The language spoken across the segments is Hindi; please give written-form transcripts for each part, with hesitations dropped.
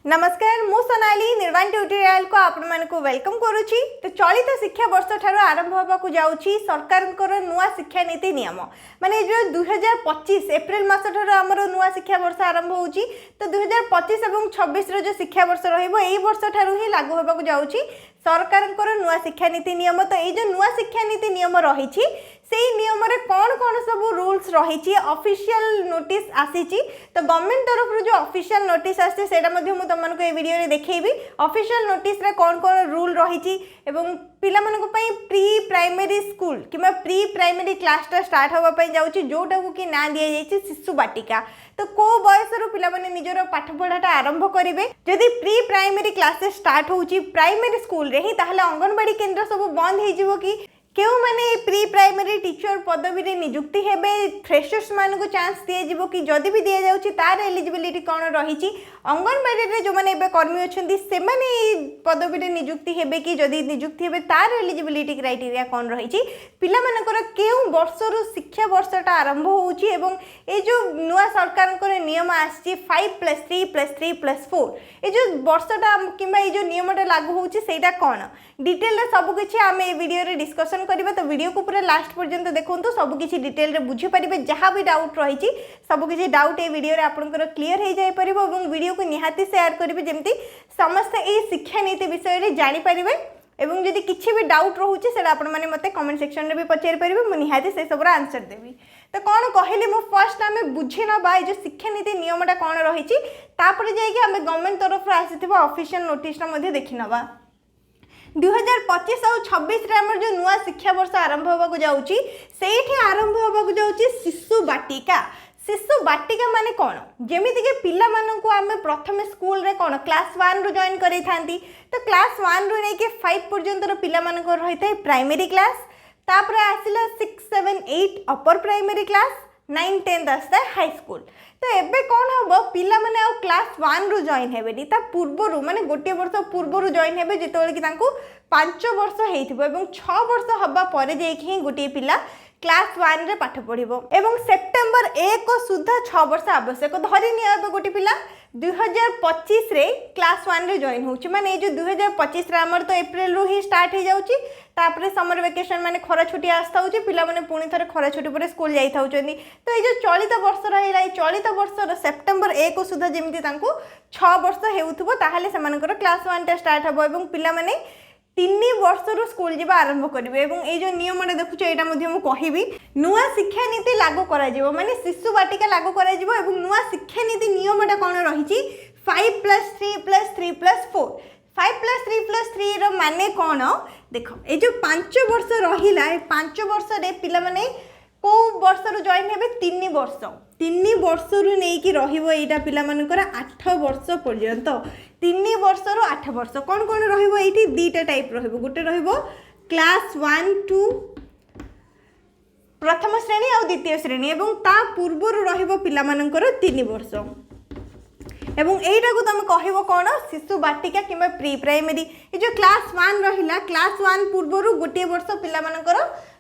नमस्कार मु सोनाली निर्वाण ट्यूटोरियल को आपण मानक वेलकम करुछि। तो चलित शिक्षा वर्ष ठारो आरंभ होबाकू जाउछि सरकारकर नुआ शिक्षा नीति नियम माने जो 2025 एप्रिल मास ठारो हमरो नुआ शिक्षा वर्ष आरंभ होउछि। तो 2025 एवं 26 रो जो शिक्षा वर्ष रहिबो एई वर्ष ठारो ही लागू होबाकू जाउछि सरकारकर नुआ शिक्षा नीति नियम। तो ये जो नुआ शिक्षा नीति नियम रही नियम रे कौन कौन सब रूल्स रही ऑफिशियल नोटिस आसी। तो गवर्नमेंट तरफ जो ऑफिशियल नोटिस आसी सेटा मध्य मु तुमको ये वीडियो रे देखैबी ऑफिशियल नोटिस रे कौन कौन रूल रही एवं पिला मानक पई प्री प्राइमरी स्कूल किबा प्री प्राइमरी क्लास टा स्टार्ट होबा पई जाउची जोटा को कि ना दिया जाइछि शिशुवाटिका। तो को बयस रो पिला माने निजरो पाठ पढ़ाटा आरंभ करिवे जदि प्री प्राइमरी क्लासेस स्टार्ट होउची प्राइमरी स्कूल रे ही ताहले अंगनवाड़ी केंद्र सब बंद हे जिवो कि केउ माने प्री प्राइमरी टीचर पदवी रे नियुक्ति हेबे फ्रेशर्स मान को चांस दिए जिवो कि जदि भी दिया जाउची तार एलिजिबिलिटी कोन रहिची अंगनवाड़ी रे जो माने एबे कर्मी अछंती से माने पदवी रे नियुक्ति हेबे कि जदि नियुक्ति हेबे तार एलिजिबिलिटी क्राइटेरिया कोन रहिची पिला मानकर केउ वर्ष रो शिक्षा वर्षटा आरंभ होउची एवं ए जो नुआ सरकार को नियम आछि 5+3+3+4 ए जो वर्षटा किबा ए जो नियमटा लागू होउची सेटा कोन डिटेल रे सब किछि आमे ए वीडियो रे डिस्कशन करिबा। तो वीडियो को पूरा लास्ट पर्यंत देखंतु सब किछि डिटेल रे बुझि परिबे जहां भी डाउट रहिछि सब किछि डाउट ए वीडियो रे आपनकर क्लियर हे जाय परिबो एवं वीडियो को निहाती शेयर करिबे जेमति समस्त ए शिक्षा नीति विषय रे जानि परिबे एवं जदि किछि भी डाउट रहउछि सेटा आपन माने मते कमेंट सेक्शन रे भी पचारि परिबे मु निहाती से सब रा आंसर देबी। तो कौन कहली मु फर्स्ट आमे बुझी नबा ए जो शिक्षा नीति नियमटा कोन रहिछि तापर जाय कि आमे गवर्नमेंट तरफ रा आसीथिबा ऑफिशियल नोटिस रा मध्ये देखि नबा। 2025 और 26 रे हमर जो नुआ शिक्षा वर्ष आरंभ होबाकू जाउची सेठी आरंभ होबाकू जाउची शिशुवाटिका। शिशुवाटिका माने कोन जेमिति के पिला मानन को आमे प्रथम स्कूल रे कोन क्लास 1 रो जॉइन करै थांती। तो क्लास 1 रो नै के 5 पर्यंत रो पिला मानन को रहितै प्राइमरी क्लास तापर आसिला 6 7 8 अपर प्राइमरी क्लास 9 10 आस्ता हाई स्कूल। तो एबे कौन हम पिला माने आ क्लास 1 रो जॉइन हेबेनी ता पूर्व माने गोटे वर्ष पूर्व रो जॉइन हेबे जेतोले कि तांको 5 वर्ष हेइथिबो एवं 6 वर्ष हबा परे जेकी ही गोटे पिला क्लास 1 रे पाठ पढ़िबो एवं सेप्टेम्बर 1 सुधा 6 वर्ष आवश्यक धरि नि आबे गोटे पिला 2025 रे क्लास 1 रे जॉइन होउची माने जो 2025 रे हमर तो अप्रैल रो ही स्टार्ट हे जाउची तापरे समर वेकेशन माने खरा छुट्टी आस्ता होची पिला माने पुणी थरे खरा छुट्टी परे स्कूल जाई थाउचंदी। तो ए जो चलित वर्ष रहिला चलित वर्ष रो सेप्टेम्बर 1 सुधा जेमिति तांको 6 वर्ष हेउथबो ताहाले समानकर क्लास 1 टा स्टार्ट हबो एवं पिला माने 3 वर्ष रो स्कूल जीवा आरंभ करिवे एवं ए जो नियमटा देखुछ एटा मध्ये हम कहिबी नुआ शिक्षा नीति लागू करा जिवो माने शिशुवाटिका लागू करा जिवो एवं नुआ शिक्षा नीति नियमटा कोन रहिछि 5+3+3+4 5+3+3 रो माने कोन देखो ए जो 5 वर्ष रहिला 5 वर्ष रे पिला माने को वर्ष रो जॉइन हेबे 3 वर्ष रु नै कि रहिबो एटा पिला मानकर 8 वर्ष पर्यंत 3 वर्ष रु 8 वर्ष कोन कोन रहिबो एठी दीटा टाइप रहिबो गोटे रहिबो क्लास 1 2 प्रथम श्रेणी और द्वितीय श्रेणी एवं ता पूर्व रु रहिबो पिला मानकर 3 वर्ष एवं एटा को तुम कहबो कोन शिशुवाटिका किबा प्री प्राइमरी ए जो क्लास 1 रहिला क्लास 1 पूर्व रु गोटे वर्ष पिला मानकर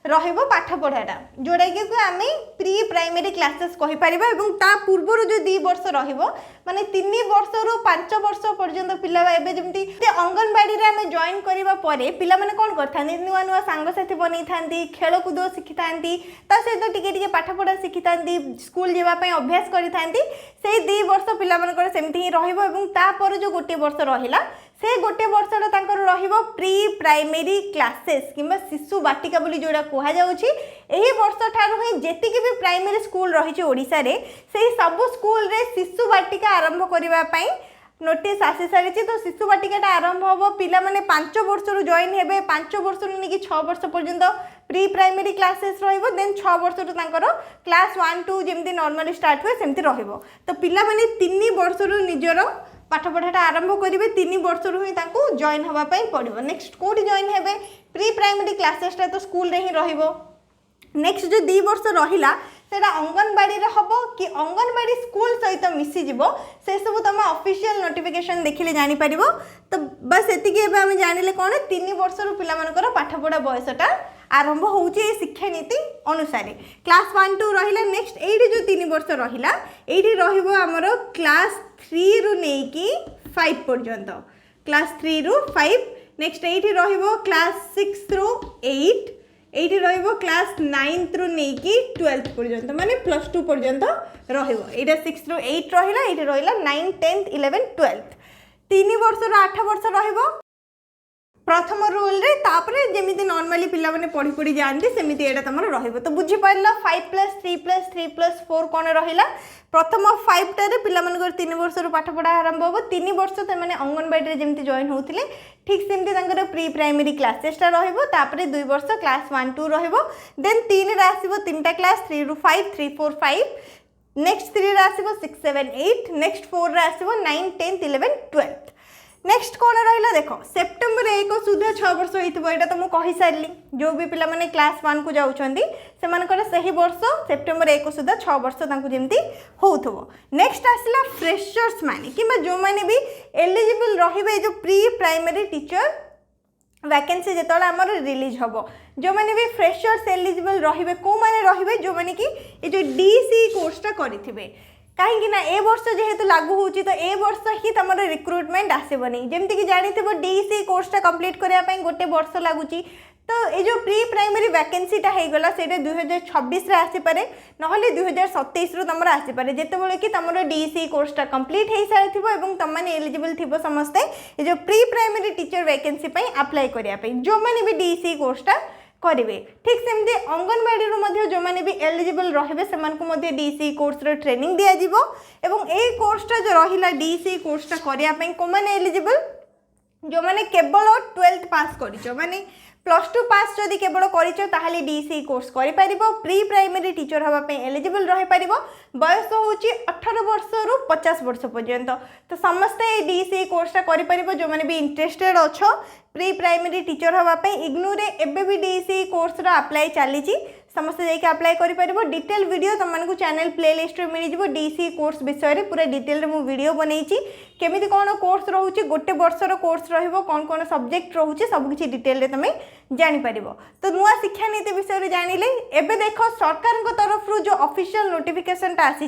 रहिबो पाठ पढ़ाटा जोड़ा कि आमे प्री प्राइमरी क्लासेस कहि परिबा एवं ता पूर्व रु जो 2 वर्ष रहिबो माने 3 वर्ष रु 5 वर्ष पर्यंत पिला एबे जेमति अंगनवाड़ी रे आमे जॉइन करिबा परे पिला माने कोन करथानी नुवा नुवा संग साथी बनै थांती खेल कूद सिखि थांती ता सहित टिके टिके पाठ पढ़ा सिखि थांती स्कूल जेबा पय अभ्यास करि थांती से 2 वर्ष पिला मानकर सेमति ही रहिबो एवं ता पर जो गोटे वर्ष रहिला से गोटे वर्षटा तांकर रहिबो प्री प्राइमरी क्लासेस किबा शिशुवाटिका बोली जोडा कोहा जाउची। एही वर्ष ठारो ही जेतिके भी प्राइमरी स्कूल रहिची ओडिसा रे सेही सब स्कूल रे शिशुवाटिका आरंभ करिबा पई नोटिस आसी सारिची। तो शिशुवाटिकाटा आरंभ होबो पिला माने 5 वर्ष रु जॉइन हेबे 5 वर्ष रु निकी 6 वर्ष पर्यंत प्री प्राइमरी क्लासेस रहिबो देन 6 वर्ष रु तांकर क्लास 1 2 जेमति नॉर्मली स्टार्ट हुए सेमति रहिबो। तो पिला माने 3 वर्ष रु निजरो पाठ पढ़ाटा आरंभ करिवे 3 वर्ष रु ही तांको जॉइन होबा पई पड़िबो। नेक्स्ट कोडी जॉइन हेबे प्री प्राइमरी क्लासेसटा तो स्कूल रे ही रहिबो। नेक्स्ट जो 2 वर्ष रहिला सेटा अंगनवाड़ी रे हबो कि अंगनवाड़ी स्कूल सहित मिसी जिवो से सब तुम ऑफिशियल नोटिफिकेशन देखिले जानि परिबो। तो बस एतिके एबे हम जानिले कोन 3 वर्ष रु पिला मानकर पाठ पढ़ा बयसटा आरंभ होउची शिक्षा नीति अनुसार क्लास 1 2 रहिला। नेक्स्ट एडी जो 3 वर्ष रहिला एडी रहिबो हमरो क्लास 3 रु नेकी 5 पर्यंत क्लास 3 रु 5 नेक्स्ट एठी रहिबो क्लास 6 रु 8 एठी रहिबो क्लास 9 रु नेकी 12 पर्यंत माने प्लस 2 पर्यंत रहिबो एटा 6 रु 8 रहिला एठी रहिला 9 10th 11 12th 3 वर्ष रु 8 वर्ष रहिबो प्रथम रूल रे तापरे जेमिति नॉर्मली पिला माने पढ़ी पढ़ी जानती सेमिति एटा तमर रहिबो तो बुझी पारला 5 + 3 + 3 + 4 कोन रहिला प्रथम 5 टा रे पिला मानकर 3 वर्ष रु पाठ पढ़ा आरंभ होबो 3 वर्ष ते माने अंगनवाड़ी रे जेमिति जॉइन होउथिले ठीक सेमिति तांकर प्री प्राइमरी क्लासेस टा रहिबो तापरे 2 वर्ष क्लास 1 2 रहिबो देन 3 रे आसीबो 3 टा क्लास 3 रु 5 3 4 5 नेक्स्ट 3 रे आसीबो 6 7 8 नेक्स्ट 4 रे आसीबो 9 10th 11 12th नेक्स्ट कौन रहा देख सेप्टेम्बर 1 सुधा 6 वर्ष होता तो मुझे कही सारी जो भी पिला माने क्लास 1 को जाऊँगी से वर्ष सेप्टेम्बर 1 सुधा 6 वर्ष जमी हो नेक्स्ट आसला फ्रेशर्स माने कि जो मैंने भी एलिजिबल रही जो प्री प्राइमरी टीचर वैकेंसी जो आम रिलीज हम जो मैंने भी फ्रेशर्स एलिजिबल रे कौ मैंने रे जो मैंने कि ये डीसी कोर्सटा करेंगे कहीं ए वर्ष जेहेतु लागू होची तो ए वर्ष ही तुम रिक्रुटमेंट आसबनी जमती कि जानी डीसी कोर्सटा कंप्लीट करने गोटे वर्ष लगुच तो ये जो प्री प्राइमरी वैकेंसीटा होगला से 2026 रे आसीपारे नहले 2027 रु तुम आसीपारे जितेबाला कि तुम डीसी कोर्सटा कंप्लीट हो सारी तुम मैंने एलिजिबल थी समस्ते ये जो pre primary teacher vacancy apply करने जो मैंने भी डीसी कोर्सटा करेंगे ठीक सेमती अंगनवाड़ी जो मैंने भी एलिजिबल रहे से डीसी कोर्स ट्रेनिंग दिज्व एवं ए कोर्सटा जो रहा डीसी कोर्सटा करने को मैंने एलिजिबल जो मैंने केवल 12th पास कर माने +2 पास जदि केवल कर डीसी कोर्स कर प्री प्राइमरी टीचर हाँपाई एलिजिबल रही पार बयस हूँ 18 वर्ष रु 50 वर्ष पर्यंत तो समस्ते डीसी कोर्सटा कर जो मैंने भी इंटरेस्टेड अच्छो प्री प्राइमरी टीचर हाँपाई इग्नू रे एबे भी डीसी कोर्स अप्लाई चली समस्ते जाइए अप्लाई कर डिटेल वीडियो तुमको चैनल प्लेलिस्ट में मिल जाव डीसी कोर्स विषय में पूरा डिटेल मु वीडियो बनई केमिति कौन कोर्स रोचे गोटे वर्षर कोर्स रौन कौन सब्जेक्ट रोचे सबकि डिटेल तुम जापर तो नुआ शिक्षा नीति विषय में जानिले एबे देख सरकार तरफ जो ऑफिशियल नोटिफिकेशनटा आसी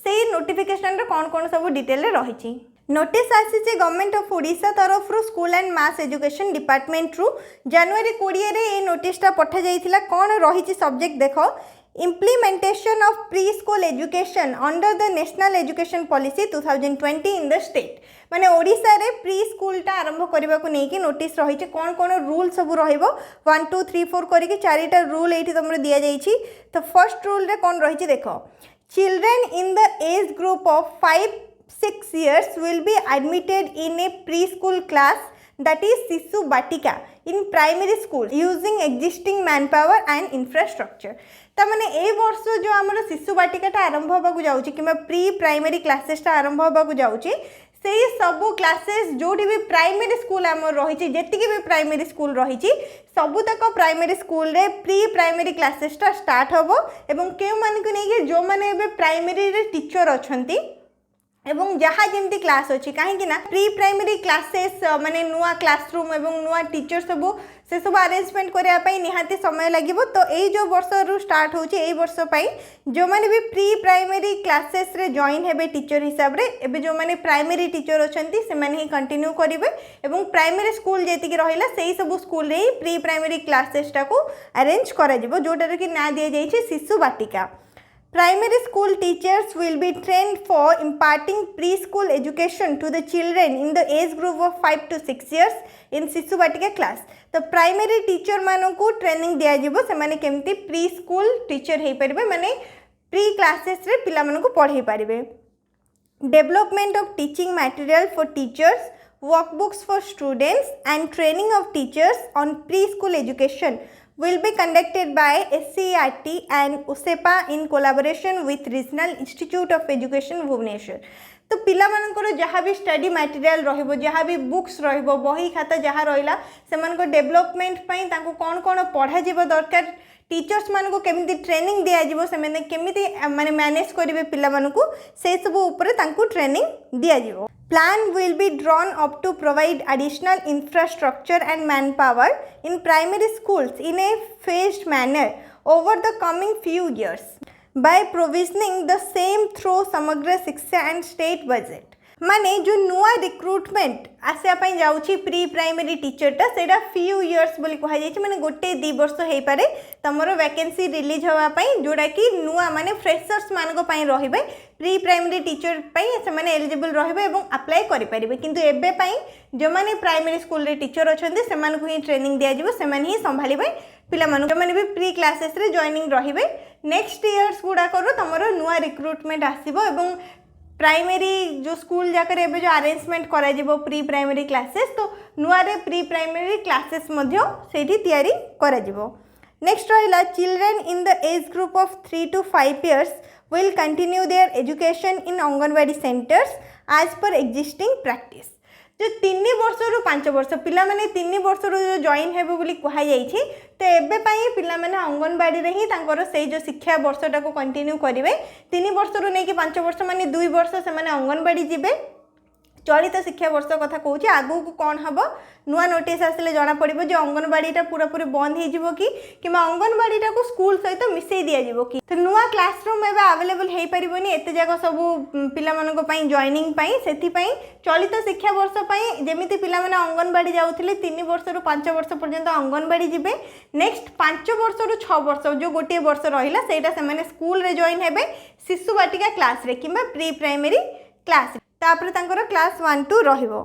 से नोटिफिकेशन कौन कौन सब डिटेल रही नोटिस आसी गवर्नमेंट ऑफ ओडिशा तरफ school and mass education department रु जनवरी 20 रे ये नोटिसटा पठा जाइथिला कौन रही सब्जेक्ट देख implementation of preschool education under the national education policy 2020 in the state माने ओडिशा रे प्री स्कूलटा आरंभ करबा को नेकी नोटिस रही कौन कौन रूल सब रहिबो 1 2 3 4 करके चारिटा रूल एठी तुमरे दिया जाइछि तो फर्स्ट रूल रे कौन रही देखो children in the age group of 5-6 years will be admitted in a preschool class that is Sisuvatika in primary school using existing manpower and infrastructure तमाने ए वर्ष जो आमर शिशुवाटिकाटा आरंभ होगा जाऊँगी कि प्री प्राइमरी क्लासेसटा आरंभ होगा जाऊँगी से सब क्लासेस जोटी भी प्राइमरी स्कूल आमर रही जी भी प्राइमरी स्कूल रही सबुतक प्राइमरी स्कूल रे प्री प्राइमरी क्लासेसटा स्टार्ट हम एवं क्यों मान को नहीं जो मैंने प्राइमरी रे टीचर अच्छा एवं जहाँ जमी क्लास अच्छी कहीं प्री प्राइमरी क्लासेस माने नुआ क्लासरूम एवं नुआ टीचर सबू से सब अरेंजमेंट करने निहाती समय लगे तो यही जो वर्ष रु स्टार्ट होची वर्ष जो मैंने भी प्री प्राइमरी क्लासेस रे जॉइन हेबे टीचर हिसाब रे एबे जो मैंने प्राइमरी टीचर अच्छी से ही कंटिन्यू करेंगे एवं प्राइमरी स्कूल जी रहा से सब स्कूल रे ही प्री प्राइमरी क्लासेसटा को अरेंज करा जोटार कि ना दि जाइए शिशुवाटिका Primary school teachers will be trained for imparting preschool education to the children in the age group of 5 to 6 years in Sisuvatika class. तो प्राइमरी टीचर मानू को ट्रेनिंग दिया जिवो से माने केमती प्री स्कूल टीचर हे परिबे माने प्री क्लासेस रे पिला मानू को पढ़ाई परिबे development of teaching material for teachers workbooks for students and training of teachers on preschool education will be conducted by SCERT and USEPA in collaboration with Regional Institute of Education Bhubaneswar. तो पिला मानकर जहाँ भी स्टडी मटेरियल रहिबो जहाँ भी बुक्स रहिबो बही खाता जहाँ रहिला सेमानको डेवलपमेंट पई तांको कोन कोन पढ़ा जीव दरकार टीचर्स मानको केमिति ट्रेनिंग दिया जीवो सेमाने केमिति माने मैनेज करिवे पिला मानको से सब ऊपर तांको ट्रेनिंग दिया जीवो Plan will be drawn up to provide additional infrastructure and manpower in primary schools in a phased manner over the coming few years by provisioning the same through Samagra Shiksha and state budget. माने जो नुआ रिक्रुटमेंट आसापी जाऊँगी प्री प्राइमरी टीचरटा से फ्यू इयर्स बोली कहुई माने गोटे 2 वर्ष हो पारे तुम वैकेंसी रिलीज होगापाई जोड़ा कि नुआ माने फ्रेशर्स मानक रही प्री प्राइमरी टीचर से एलिजिबल रही अप्लाई करेंगे किंतु एबे जो मैंने प्राइमरी स्कूल रे टीचर अच्छा से ट्रेनिंग दिज्व से ही संभाल पिला जो मैंने भी प्री क्लासेस रे जॉइनिंग रही नेक्स्ट इयर्स गुड़ाक तुम नुआ रिक्रुटमेंट आसो एवं प्राइमरी जो स्कूल जाकर जो अरेंजमेंट करा प्री प्राइमरी क्लासेस तो नुआ रे प्री प्राइमरी क्लासेस तैयारी करा नेक्स्ट रहा children in the age group of 3 to 5 years will continue their education in Aganwadi centers as per existing practice जो 3 वर्ष रु 5 वर्ष पिला माने 3 वर्ष रु जो जॉइन हेबे बोली कहा जाइछि तो एबे पई पिला माने अंगनवाड़ी रे ही तांकर से जो शिक्षा वर्षटा को कंटिन्यू करिवे 3 वर्ष रु नै कि 5 वर्ष माने 2 वर्ष से माने अंगनवाड़ी जिबे चलित शिक्षा वर्ष कथा कहूँ आगू को कौन हम नुआ नोटिस आसले जना पड़ो जो अंगनवाड़ीटा पूरा पूरी बंद हो कि अंगनवाड़ीटा को स्कूल सहित मिसई दिज्व कि तो नुआ क्लासरूम एवं आवेलेबल हो पारनि एत जाक सब पाई जॉइनिंग से चलित शिक्षा वर्ष जमी पिला अंगनवाड़ी जाऊे 3 वर्ष रु 5 वर्ष पर्यंत अंगनवाड़ी जिबे नेक्स्ट 5 वर्ष रु 6 वर्ष जो गोटे वर्ष रहा से स्कूल रे जॉइन हेबे शिशुवाटिका क्लास रे किंबा प्री प्राइमरी क्लास तापर तांकर क्लास 1 2 रहिबो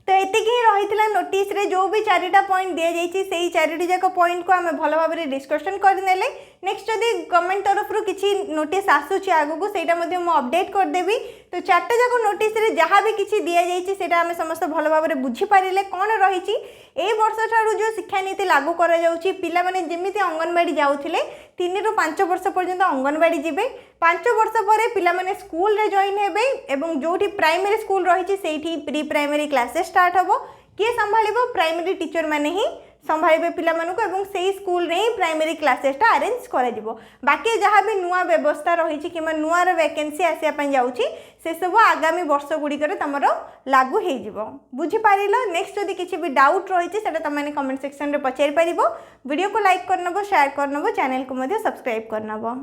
तो एतिक ही रही नोटिस रे जो भी 4टा पॉइंट दि जाइए से 4टी जाक पॉइंट को आम भल भाव में डिस्कसन करने नेक्स्ट जदि गवर्नमेंट तरफ किसी नोटिस आसूची आगू से अपडेट करदेवी तो 4टा जाक नोटिस रे जहाँ भी किसी दि जाइए आम समस्त भल भाव में बुझीपारे कौन रही ए वर्ष ठारू जो शिक्षा नीति लागू करा जाउची पिला माने जेमिति अंगनवाड़ी जाउथिले 3 रु 5 वर्ष पर्यंत अंगनवाड़ी जिबे 5 वर्ष पर पिला माने स्कूल रे जॉइन हेबे एवं जोठी प्राइमरी स्कूल रही सेठी प्री प्राइमरी क्लासेस स्टार्ट हबो किए संभालिबो प्राइमरी टीचर माने ही संभालिबे पिला मानको एवं सेही स्कूल रे ही प्राइमरी क्लासेसटा अरेंज करा जिवो बाकी जहाँ भी नुआ व्यवस्था रही कि नुआ वैकेंसी आसिया पई जाउची से सब आगामी वर्ष गुड़िकर तुम लागू हो बुझी पार नेक्स्ट जदि किसी भी डाउट रही है तुमने कमेंट सेक्शन में पचारि पार वीडियो को लाइक करनबो शेयर करनबो चैनल को सब्सक्राइब करनबो।